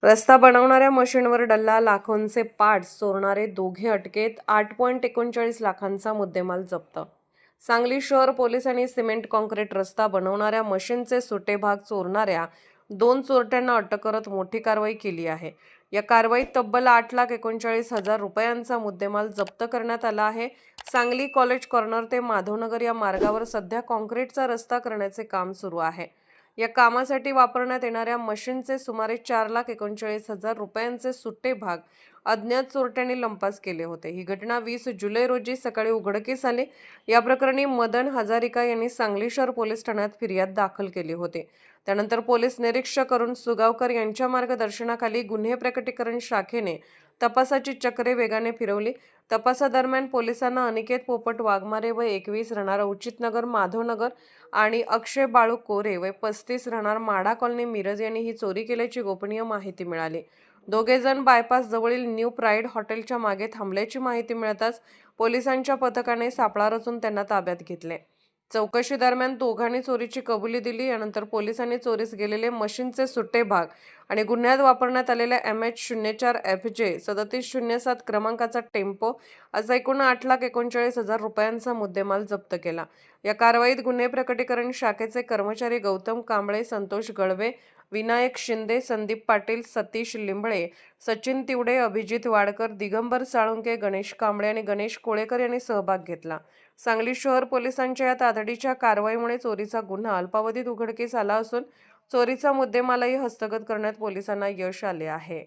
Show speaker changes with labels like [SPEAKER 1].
[SPEAKER 1] रस्ता बनवणाऱ्या मशीनवर डल्ला, लाखोंचे पार्ट्स चोरणारे दोघे अटकेत, 8.39 लाखांचा मुद्देमाल जप्त. सांगली शहर पोलिसांनी सिमेंट काँक्रीट रस्ता बनवणाऱ्या मशीनचे सुटे भाग चोरणाऱ्या 2 चोरट्यांना अटक करत मोठी कारवाई केली आहे. या कारवाईत तब्बल 8,39,000 रुपयांचा मुद्देमाल जप्त करण्यात आला आहे. सांगली कॉलेज कॉर्नर ते माधवनगर या मार्गावर सध्या काँक्रीटचा रस्ता करण्याचे काम सुरू आहे. या कामासाठी वापरण्यात येणाऱ्या मशीनचे सुमारे 4,39,000 रुपयांचे सुट्टे भाग अज्ञात चोरट्यांनी लंपास केले होते. ही घटना 20 जुलै रोजी सकाळी उघडकीस आली. या प्रकरणी मदन हजारिका यांनी सांगली शहर पोलीस ठाण्यात फिर्याद दाखल केली होती. त्यानंतर पोलीस निरीक्षक अरुण सुगावकर यांच्या मार्गदर्शनाखाली गुन्हे प्रकटीकरण शाखेने तपासाची चक्रे वेगाने फिरवली. तपासादरम्यान पोलिसांना अनिकेत पोपट वाघमारे वय 21 राहणार उचितनगर माधवनगर आणि अक्षय बाळू कोरे वय 35 राहणार माढा कॉलनी मिरज यांनी ही चोरी केल्याची गोपनीय माहिती मिळाली. दोघे जण बायपास जवळील न्यू प्राईड हॉटेलच्या मागे थांबल्याची माहिती मिळताच पोलिसांच्या पथकाने सापळा रचून त्यांना ताब्यात घेतले. चौकशी दरम्यान दोघांनी चोरीची कबुली दिली. यानंतर पोलिसांनी चोरीस गेलेले मशीनचे सुट्टे भाग आणि गुन्ह्यात वापरण्यात आलेल्या MH04FJ 3707 क्रमांकाचा टेम्पो असा एकूण 8,39,000 रुपयांचा मुद्देमाल जप्त केला. या कारवाईत गुन्हे प्रकटीकरण शाखेचे कर्मचारी गौतम कांबळे, संतोष गळवे, विनायक शिंदे, संदीप पाटील, सतीश लिंबळे, सचिन तिवडे, अभिजित वाडकर, दिगंबर साळुंके, गणेश कांबळे आणि गणेश कोळेकर यांनी सहभाग घेतला. सांगली शहर पोलिसांच्या या तातडीच्या कारवाईमुळे चोरीचा गुन्हा अल्पावधीत उघडकीस आला असून चोरीचा मुद्देमालही हस्तगत करण्यात पोलिसांना यश आले आहे.